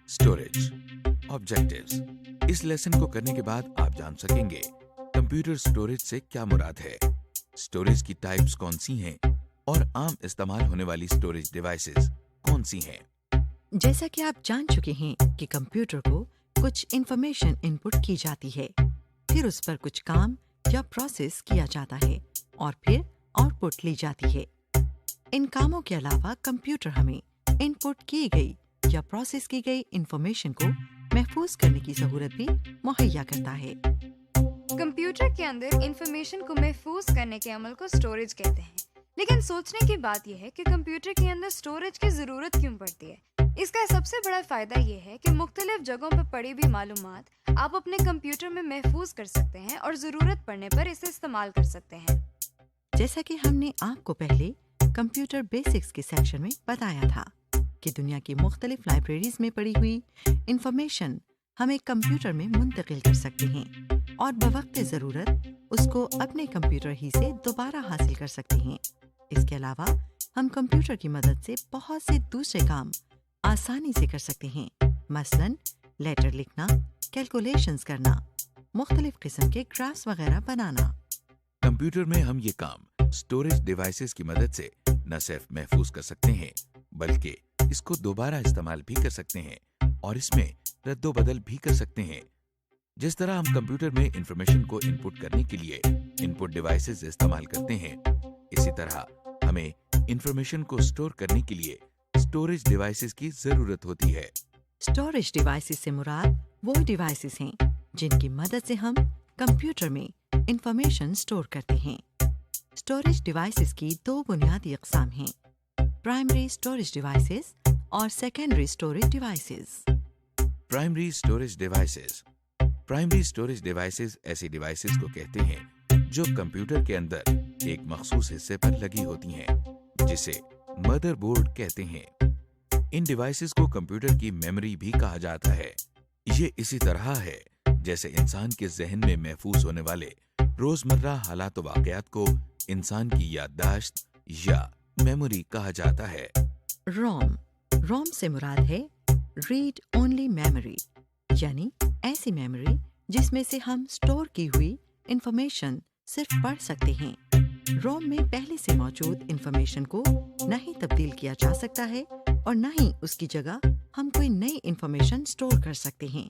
Storage objectives. इस lesson को करने के बाद आप जान सकेंगे कंप्यूटर स्टोरेज से क्या मुराद है, स्टोरेज की टाइप्स कौन सी हैं और आम इस्तेमाल होने वाली स्टोरेज डिवाइसेस कौन सी हैं। जैसा कि आप जान चुके हैं कि कंप्यूटर को कुछ इंफॉर्मेशन इनपुट की जाती है, फिर उस पर कुछ काम या प्रोसेस किया जाता है और फिर आउटपुट ली जाती है। इन कामों के अलावा कंप्यूटर हमें इनपुट की गई या प्रोसेस की गई इंफॉर्मेशन को महफूज करने की सहूलत भी मुहैया करता है। कंप्यूटर के अंदर इंफॉर्मेशन को महफूज करने के अमल को स्टोरेज कहते हैं। लेकिन सोचने की बात यह है कि कंप्यूटर के अंदर स्टोरेज की जरूरत क्यों पड़ती है। इसका सबसे बड़ा फायदा यह है कि मुख्तलिफ जगहों पर पड़ी हुई मालूमात आप अपने कंप्यूटर में महफूज कर सकते हैं और जरूरत पड़ने पर इसे इस्तेमाल कर सकते हैं। जैसा कि हमने आपको पहले कंप्यूटर बेसिक्स के सेक्शन में बताया था कि दुनिया की मुख्तलिफ लाइब्रेरीज में पड़ी हुई इंफॉर्मेशन हम एक कंप्यूटर में मुंतकिल कर सकते हैं और बवक्त ज़रूरत उसको अपने कंप्यूटर ही से दोबारा हासिल कर सकते हैं। इसके अलावा हम कंप्यूटर की मदद से बहुत से दूसरे काम आसानी से कर सकते हैं, मसलन लेटर लिखना, कैलकुलेशंस करना, मुख्तलिफ किस्म के ग्राफ्स वगैरह बनाना। कंप्यूटर में हम ये काम स्टोरेज डिवाइसेस की मदद से न सिर्फ महफूज कर सकते हैं बल्कि इसको दोबारा इस्तेमाल भी कर सकते हैं और इसमें रद्दो-बदल भी कर सकते हैं। जिस तरह हम कंप्यूटर में इंफॉर्मेशन को इनपुट करने के लिए इनपुट डिवाइसेस इस्तेमाल करते हैं, इसी तरह हमें इंफॉर्मेशन को स्टोर करने के लिए स्टोरेज डिवाइसेस की जरूरत होती है। स्टोरेज डिवाइसेस से मुराद वो डिवाइसेस हैं जिनकी मदद से हम कंप्यूटर में इंफॉर्मेशन स्टोर करते हैं। स्टोरेज डिवाइसेस की दो बुनियादी अक़साम हैं, प्राइमरी स्टोरेज डिवाइसेस और secondary storage devices. Primary storage devices. Primary storage devices ऐसी डिवाइसेस को कहते हैं जो कंप्यूटर के अंदर एक मखसूस हिस्से पर लगी होती हैं, जिसे मदरबोर्ड कहते हैं। इन डिवाइसेस को कंप्यूटर की मेमोरी भी कहा जाता है। ये इसी तरह है जैसे इंसान के जहन में महफूज होने वाले रोजमर्रा हालात व वाक़यात को इंसान की याददाश्त या मेमोरी कहा जाता है। रोम से मुराद है रीड ओनली मेमोरी, यानी ऐसी मेमोरी जिसमें से हम स्टोर की हुई इंफॉर्मेशन सिर्फ पढ़ सकते हैं। रोम में पहले से मौजूद इंफॉर्मेशन को न ही तब्दील किया जा सकता है और न ही उसकी जगह हम कोई नई इंफॉर्मेशन स्टोर कर सकते हैं।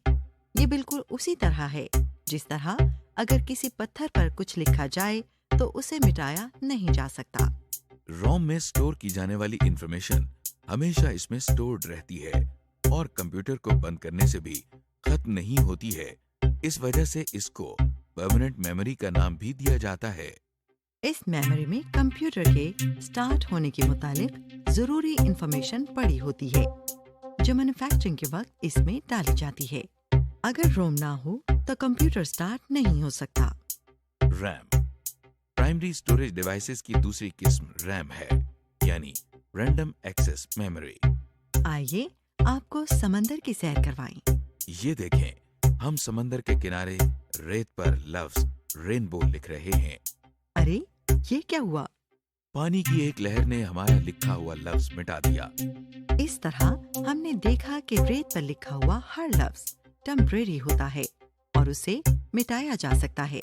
ये बिल्कुल उसी तरह है जिस तरह अगर किसी पत्थर पर कुछ लिखा जाए तो उसे मिटाया नहीं जा सकता। रोम में स्टोर की जाने वाली इंफॉर्मेशन हमेशा इसमें स्टोर्ड रहती है और कंप्यूटर को बंद करने से भी खत्म नहीं होती है। इस वजह से इसको परमानेंट मेमोरी का नाम भी दिया जाता है। इस मेमोरी में कंप्यूटर के स्टार्ट होने के मुतालिक जरूरी इंफॉर्मेशन पड़ी होती है जो मैन्युफैक्चरिंग के वक्त इसमें डाली जाती है। अगर रोम ना हो तो कंप्यूटर स्टार्ट नहीं हो सकता। रैम। प्राइमरी स्टोरेज डिवाइसेस की दूसरी किस्म रैम है, यानी रैंडम एक्सेस मेमोरी। आइए आपको समंदर की सैर करवाएं। ये देखें, हम समंदर के किनारे रेत पर लफ्ज रेनबो लिख रहे हैं। अरे ये क्या हुआ? पानी की एक लहर ने हमारा लिखा हुआ लफ्ज मिटा दिया। इस तरह हमने देखा कि रेत पर लिखा हुआ हर लफ्ज टेम्परेरी होता है और उसे मिटाया जा सकता है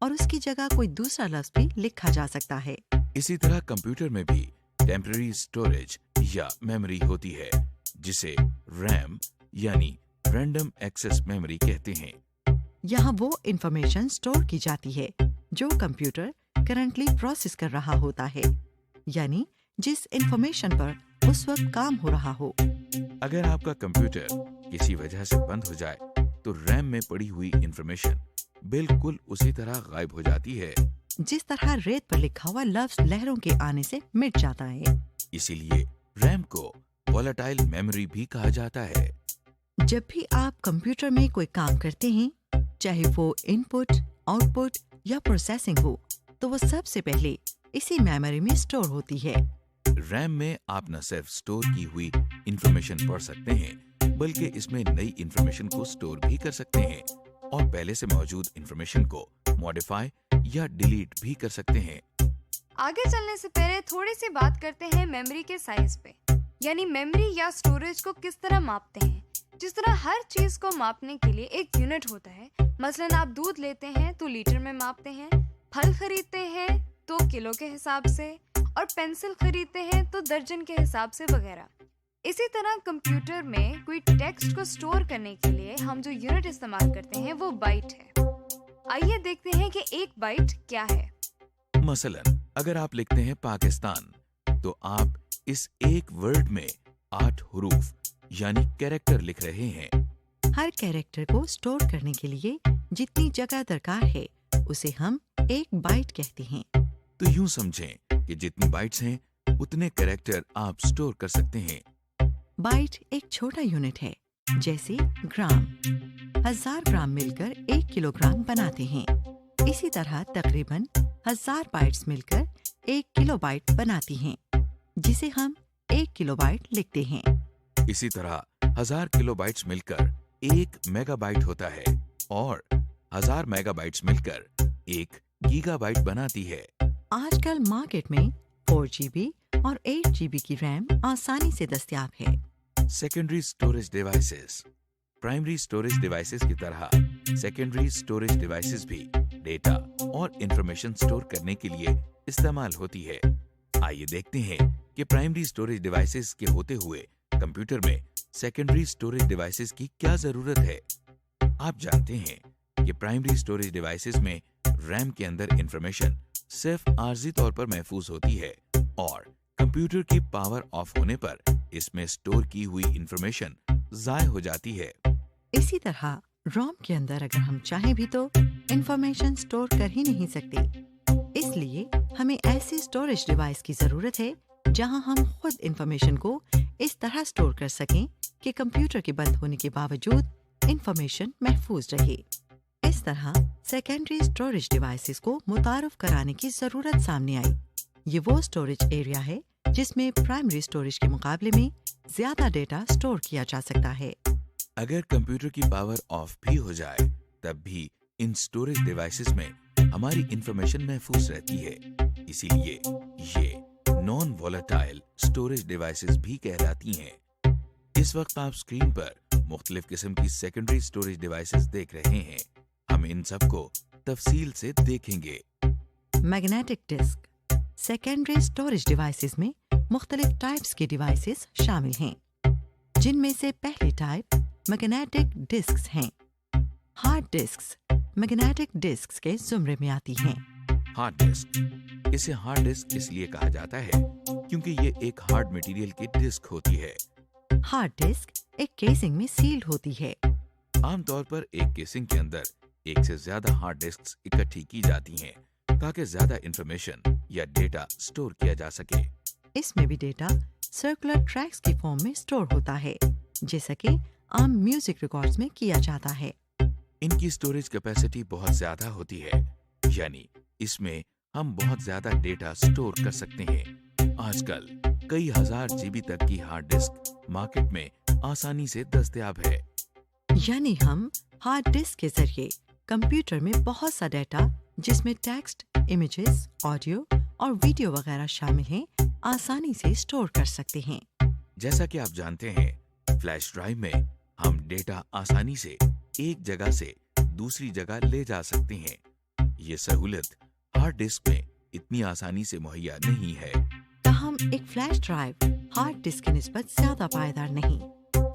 और उसकी जगह कोई दूसरा लफ्ज भी लिखा जा सकता है। इसी तरह कंप्यूटर में भी टेम्परेरी स्टोरेज या मेमोरी होती है जिसे रैम यानी रैंडम एक्सेस मेमोरी कहते हैं। यहाँ वो इंफॉर्मेशन स्टोर की जाती है जो कंप्यूटर करंटली प्रोसेस कर रहा होता है, यानी जिस इंफॉर्मेशन पर उस वक्त काम हो रहा हो। अगर आपका कंप्यूटर किसी वजह से बंद हो जाए तो रैम में पड़ी हुई इंफॉर्मेशन बिल्कुल उसी तरह गायब हो जाती है जिस तरह रेत पर लिखा हुआ लफ्ज लहरों के आने से मिट जाता है। इसीलिए रैम को वोलेटाइल मेमोरी भी कहा जाता है। जब भी आप कंप्यूटर में कोई काम करते हैं, चाहे वो इनपुट, आउटपुट या प्रोसेसिंग हो, तो वो सबसे पहले इसी मेमोरी में स्टोर होती है। रैम में आप न सिर्फ स्टोर की हुई इंफॉर्मेशन पढ़ सकते हैं बल्कि इसमें नई इंफॉर्मेशन को स्टोर भी कर सकते हैं और पहले से मौजूद इंफॉर्मेशन को मॉडिफाई या डिलीट भी कर सकते हैं। आगे चलने से पहले थोड़ी सी बात करते हैं मेमोरी के साइज पे। یعنی میموری یا اسٹوریج کو کس طرح ماپتے ہیں. جس طرح ہر چیز کو ماپنے کے لیے ایک یونٹ ہوتا ہے. مثلاً آپ دودھ لیتے ہیں تو لیٹر میں ماپتے ہیں, پھل خریدتے ہیں تو کلو کے حساب سے, اور پینسل خریدتے ہیں تو درجن کے حساب سے وغیرہ. اسی طرح کمپیوٹر میں کوئی ٹیکسٹ کو اسٹور کرنے کے لیے ہم جو یونٹ استعمال کرتے ہیں وہ بائٹ ہے. آئیے دیکھتے ہیں کہ ایک بائٹ کیا ہے. مثلاً اگر آپ لکھتے ہیں پاکستان تو آپ اس ایک ورڈ میں 8 حروف یعنی کیریکٹر لکھ رہے ہیں. ہر کیریکٹر کو اسٹور کرنے کے لیے جتنی جگہ درکار ہے اسے ہم ایک بائٹ کہتے ہیں. تو یوں سمجھیں کہ جتنی بائٹس ہیں اتنے کیریکٹر آپ اسٹور کر سکتے ہیں. بائٹ ایک چھوٹا یونٹ ہے, جیسے گرام. 1000 گرام مل کر 1 کلو گرام بناتے ہیں. اسی طرح تقریباً 1000 بائٹس مل کر 1 کلو بائٹ بناتی ہیں, جسے ہم 1 کلو بائٹ لکھتے ہیں. اسی طرح 1000 کلو بائٹس مل کر 1 میگا بائٹ ہوتا ہے, اور 1000 میگا بائٹس مل کر 1 گیگا بائٹ بناتی ہے. آج کل مارکیٹ میں 4 GB اور 8 GB کی ریم آسانی سے دستیاب ہے. Secondary storage devices. Primary storage devices کی طرح سیکنڈری اسٹوریج ڈیوائسز بھی ڈیٹا اور انفارمیشن اسٹور کرنے کے لیے استعمال ہوتی ہے. آئیے دیکھتے ہیں کہ پرائمری اسٹوریج ڈیوائسز کے ہوتے ہوئے کمپیوٹر میں سیکنڈری اسٹوریج ڈیوائسز کی کیا ضرورت ہے. آپ جانتے ہیں کہ پرائمری اسٹوریج ڈیوائسز میں ریم کے اندر انفارمیشن صرف عارضی طور پر محفوظ ہوتی ہے, اور کمپیوٹر کی پاور آف ہونے پر اس میں اسٹور کی ہوئی انفارمیشن ضائع ہو جاتی ہے. اسی طرح روم کے اندر اگر ہم چاہیں بھی تو انفارمیشن اسٹور کر ہی نہیں سکتے. اس لیے ہمیں ایسے اسٹوریج ڈیوائس کی ضرورت ہے جہاں ہم خود انفارمیشن کو اس طرح اسٹور کر سکیں کہ کمپیوٹر کے بند ہونے کے باوجود انفارمیشن محفوظ رہے. اس طرح سیکنڈری اسٹوریج ڈیوائسز کو متعارف کرانے کی ضرورت سامنے آئی. یہ وہ اسٹوریج ایریا ہے جس میں پرائمری اسٹوریج کے مقابلے میں زیادہ ڈیٹا اسٹور کیا جا سکتا ہے. اگر کمپیوٹر کی پاور آف بھی ہو جائے تب بھی ان اسٹوریج ڈیوائسز میں ہماری انفارمیشن محفوظ رہتی ہے. اسی لیے یہ نان وولیٹائل اسٹوریج ڈیوائسز بھی کہلاتی ہیں. اس وقت آپ اسکرین پر مختلف قسم کی سیکنڈری اسٹوریج ڈیوائسز دیکھ رہے ہیں. ہم ان سب کو تفصیل سے دیکھیں گے. Magnetic disk. Secondary storage devices میں مختلف ٹائپس کے ڈیوائسز شامل ہیں, جن میں سے پہلی ٹائپ میگنیٹک ڈسکس ہیں. ہارڈ ڈسکس میگنیٹک ڈسکس کے زمرے میں آتی ہیں. Hard disk. اسے ہارڈ ڈسک اس لیے کہا جاتا ہے کیونکہ یہ ایک ہارڈ مٹیریل کی ڈسک ہوتی ہے. ہارڈ ڈسک ایک کیسنگ میں سیلڈ ہوتی ہے. عام طور پر ایک کیسنگ کے اندر ایک سے زیادہ ہارڈ ڈسکس اکٹھی کی جاتی ہیں تاکہ زیادہ انفارمیشن یا ڈیٹا سٹور کیا جا سکے. اس میں بھی ڈیٹا سرکولر ٹریکس کی فارم میں سٹور ہوتا ہے, جیسا کہ عام میوزک ریکارڈز میں کیا جاتا ہے. ان کی سٹوریج کیپیسٹی بہت زیادہ ہوتی ہے, یعنی اس میں ہم بہت زیادہ ڈیٹا سٹور کر سکتے ہیں. آج کل کئی ہزار GB تک کی ہارڈ ڈسک مارکیٹ میں آسانی سے دستیاب ہے. یعنی ہم ہارڈ ڈسک کے ذریعے کمپیوٹر میں بہت سا ڈیٹا جس میں ٹیکسٹ، امیجز، آڈیو اور ویڈیو وغیرہ شامل ہیں آسانی سے سٹور کر سکتے ہیں. جیسا کہ آپ جانتے ہیں فلیش ڈرائیو میں ہم ڈیٹا آسانی سے ایک جگہ سے دوسری جگہ لے جا سکتے ہیں. یہ سہولت ہارڈ ڈسک میں اتنی آسانی سے مہیا نہیں ہے. تاہم ایک فلیش ڈرائیو ہارڈ ڈسک کی نسبت زیادہ پائیدار نہیں،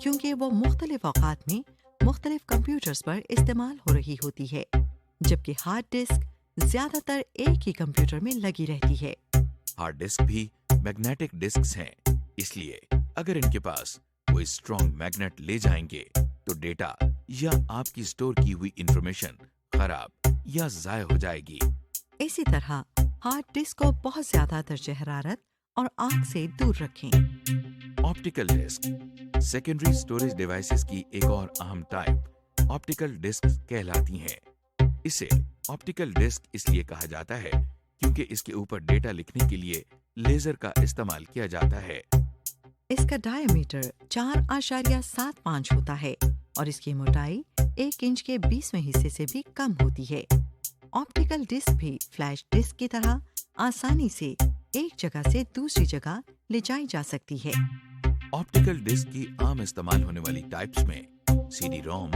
کیونکہ وہ مختلف اوقات میں مختلف کمپیوٹرز پر استعمال ہو رہی ہوتی ہے، جبکہ ہارڈ ڈسک زیادہ تر ایک ہی کمپیوٹر میں لگی رہتی ہے. ہارڈ ڈسک بھی میگنیٹک ڈسکس ہیں، اس لیے اگر ان کے پاس کوئی اسٹرانگ میگنیٹ لے جائیں گے تو ڈیٹا یا آپ کی سٹور کی ہوئی انفارمیشن خراب یا ضائع ہو جائے گی. اسی طرح ہارڈ ڈسک کو بہت زیادہ درجہ حرارت اور آگ سے دور رکھیں. Optical disk. Secondary storage devices کی ایک اور اہم ٹائپ آپٹیکل ڈسک کہلاتی ہیں. اسے آپٹیکل ڈسک اس لیے کہا جاتا ہے کیونکہ اس کے اوپر ڈیٹا لکھنے کے لیے لیزر کا استعمال کیا جاتا ہے. اس کا ڈائی میٹر 4.75 ہوتا ہے اور اس کی موٹائی 1 انچ کے 20ویں حصے سے بھی کم ہوتی ہے. آپٹیکل ڈسک بھی فلیش ڈسک کی طرح آسانی سے ایک جگہ سے دوسری جگہ لے جائی جا سکتی ہے. ऑप्टिकल डिस्क की आम इस्तेमाल होने वाली टाइप्स में CD ROM,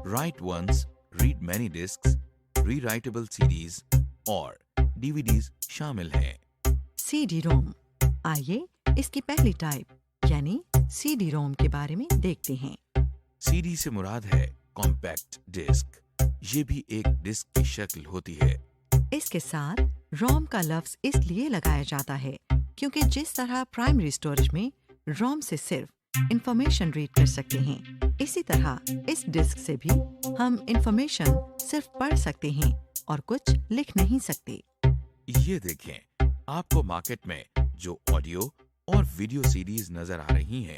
write once, read many disks, rewritable CDs और डीवीडीज शामिल हैं। CD ROM. आइए इसकी पहली टाइप यानी सीडी रोम के बारे में देखते हैं। सीडी से मुराद है कॉम्पैक्ट डिस्क। ये भी एक डिस्क की शक्ल होती है। इसके साथ रोम का लफ्ज इसलिए लगाया जाता है क्योंकि जिस तरह प्राइमरी स्टोरेज में रोम से सिर्फ इंफॉर्मेशन रीड कर सकते हैं, इसी तरह इस डिस्क से भी हम इंफॉर्मेशन सिर्फ पढ़ सकते हैं और कुछ लिख नहीं सकते। ये देखें, आपको मार्केट में जो ऑडियो और वीडियो सीडीज नजर आ रही हैं,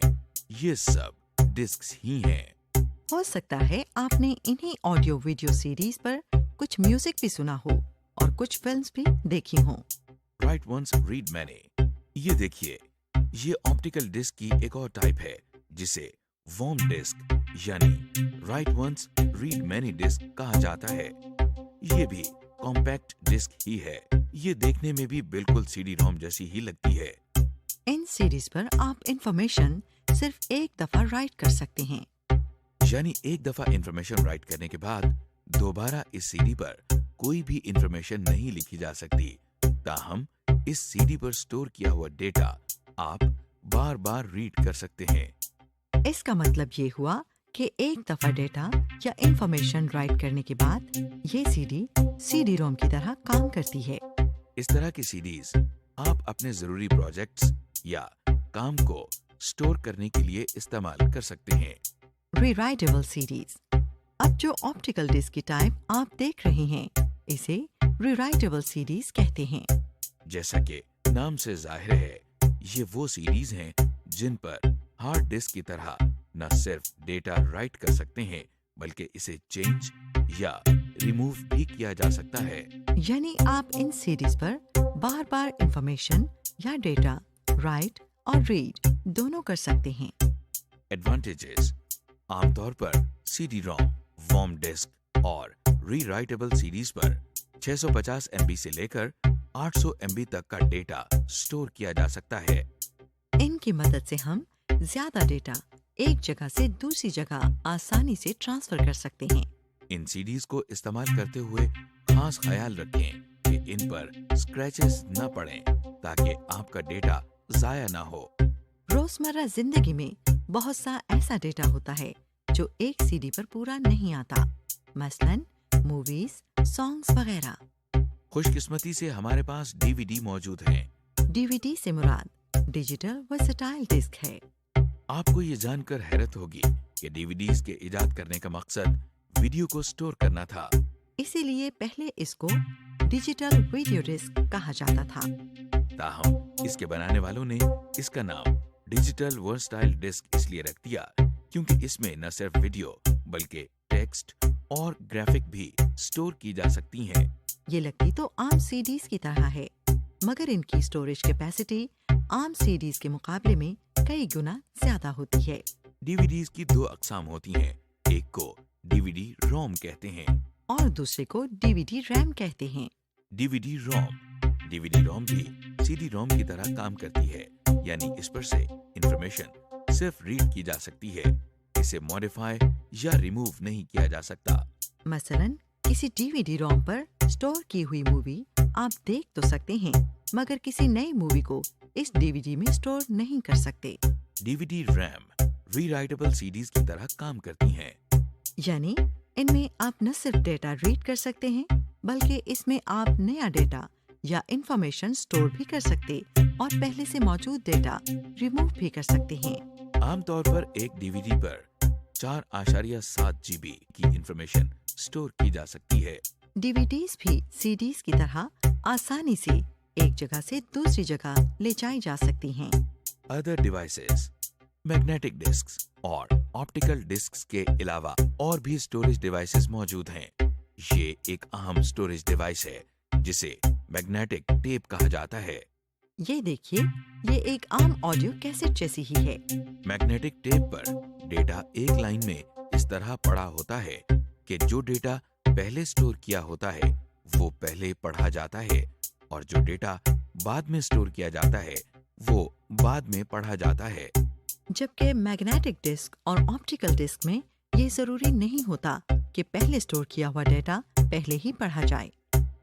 ये सब डिस्क्स ही हैं। हो सकता है आपने इन्हीं ऑडियो वीडियो सीरीज पर कुछ म्यूजिक भी सुना हो और कुछ फिल्म्स भी देखी हों। Write once read many. ये देखिए, ये ऑप्टिकल डिस्क की एक और टाइप है जिसे वॉर्म डिस्क यानी write once read many disk कहा जाता है। ये भी कॉम्पैक्ट डिस्क ही है। ये देखने में भी बिल्कुल सीडी रोम जैसी ही लगती है। इन सीरीज पर आप इंफॉर्मेशन सिर्फ एक दफा राइट कर सकते हैं, यानी एक दफा इंफॉर्मेशन राइट करने के बाद दोबारा इस सीडी पर कोई भी इंफॉर्मेशन नहीं लिखी जा सकती। ताहम इस सीडी पर स्टोर किया हुआ डेटा आप बार बार रीड कर सकते हैं। इसका मतलब ये हुआ कि एक दफा डेटा या इंफॉर्मेशन राइट करने के बाद ये सीडी रोम की तरह काम करती है। इस तरह की सीडीज आप अपने जरूरी प्रोजेक्ट्स या काम को स्टोर करने के लिए इस्तेमाल कर सकते हैं। Rewritable CDs. अब जो ऑप्टिकल डिस्क की टाइप आप देख रहे हैं, इसे रीराइटेबल सीडीज कहते हैं। जैसा कि नाम से जाहिर है, ये वो सीडीज हैं जिन पर हार्ड डिस्क की तरह न सिर्फ डेटा राइट कर सकते हैं बल्कि इसे चेंज या रिमूव भी किया जा सकता है। यानी आप इन सीडीज पर बार बार इंफॉर्मेशन या डेटा राइट और रीड दोनों कर सकते हैं। एडवांटेजेस। आमतौर पर सीडी रोम, वॉर्म डिस्क और रीराइटेबल सीडीज पर 650 MB से लेकर 800 MB तक का डेटा स्टोर किया जा सकता है। इनकी मदद से हम ज्यादा डेटा एक जगह से दूसरी जगह आसानी से ट्रांसफर कर सकते हैं। इन सीडीज को इस्तेमाल करते हुए खास ख्याल रखें कि इन पर स्क्रैचेस न पड़ें ताकि आपका डेटा जाया ना हो। रोजमर्रा जिंदगी में बहुत सा ऐसा डेटा होता है जो एक सीडी पर पूरा नहीं आता, मसलन मूवीज, सॉन्ग्स वगैरह। खुशकिस्मती से हमारे पास डीवीडी मौजूद हैं। डीवीडी से मुराद डिजिटल वर्सेटाइल डिस्क है। आपको ये जानकर हैरत होगी कि डीवीडीज के इजाद करने का मकसद वीडियो को स्टोर करना था। इसीलिए पहले इसको डिजिटल वीडियो डिस्क कहा जाता था। ताहम इसके बनाने वालों ने इसका नाम डिजिटल वर्सटाइल डिस्क इसलिए रख दिया क्योंकि इसमें न सिर्फ वीडियो बल्कि टेक्स्ट और ग्राफिक भी स्टोर की जा सकती हैं। ये लगती तो आम सीडीज की तरह है, मगर इनकी स्टोरेज कैपेसिटी आम सीडीज के मुकाबले में कई गुना ज्यादा होती है। डीवीडीज की दो अकसाम होती हैं। एक को डीवीडी रोम कहते हैं और दूसरे को डीवीडी रैम कहते हैं। डीवीडी रोम भी सीडी रोम की तरह काम करती है, यानी इस पर से इंफॉर्मेशन सिर्फ रीड की जा सकती है। इसे मॉडिफाई या रिमूव नहीं किया जा सकता। मसलन किसी डीवीडी रोम पर स्टोर की हुई मूवी आप देख तो सकते हैं, मगर किसी नई मूवी को इस डीवीडी में स्टोर नहीं कर सकते। डीवीडी रैम रीराइटेबल सीडीज की तरह काम करती हैं, यानी इनमें आप न सिर्फ डेटा रीड कर सकते हैं बल्कि इसमें आप नया डेटा या इंफॉर्मेशन स्टोर भी कर सकते और पहले से मौजूद डेटा रिमूव भी कर सकते हैं। आमतौर पर एक डीवीडी पर 4.7 GB की इंफॉर्मेशन स्टोर की जा सकती है। डीवीडीज भी सीडीज की तरह आसानी से एक जगह से दूसरी जगह ले जाई जा सकती हैं। Other devices. मैग्नेटिक डिस्क्स और ऑप्टिकल डिस्क्स के अलावा और भी स्टोरेज डिवाइसेस मौजूद हैं। ये एक अहम स्टोरेज डिवाइस है जिसे मैग्नेटिक टेप कहा जाता है। ये देखिए, ये एक आम ऑडियो कैसेट जैसी ही है। मैग्नेटिक टेप पर डेटा एक लाइन में इस तरह पड़ा होता है कि जो डेटा पहले स्टोर किया होता है वो पहले पढ़ा जाता है और जो डेटा बाद में स्टोर किया जाता है वो बाद में पढ़ा जाता है। جبکہ میگنیٹک ڈسک اور آپٹیکل ڈسک میں یہ ضروری نہیں ہوتا کہ پہلے اسٹور کیا ہوا ڈیٹا پہلے ہی پڑھا جائے.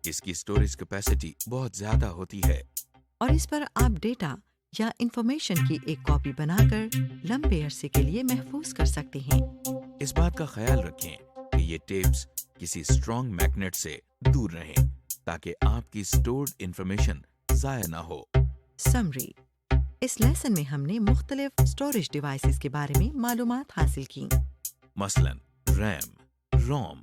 اس کی اسٹوریج کیپیسٹی بہت زیادہ ہوتی ہے اور اس پر آپ ڈیٹا یا انفارمیشن کی ایک کاپی بنا کر لمبے عرصے کے لیے محفوظ کر سکتے ہیں. اس بات کا خیال رکھیں کہ یہ ٹیپس کسی اسٹرانگ میگنیٹ سے دور رہیں تاکہ آپ کی اسٹورڈ انفارمیشن ضائع نہ ہو. سمری: اس لیسن میں ہم نے مختلف اسٹوریج ڈیوائسز کے بارے میں معلومات حاصل کی. مثلاً ریم، روم،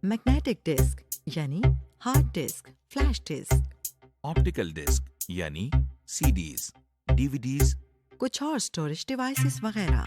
میگنیٹک ڈسک یعنی hard disk, flash disk, optical disk یعنی CDs, DVDs, کچھ اور اسٹوریج ڈیوائسز وغیرہ.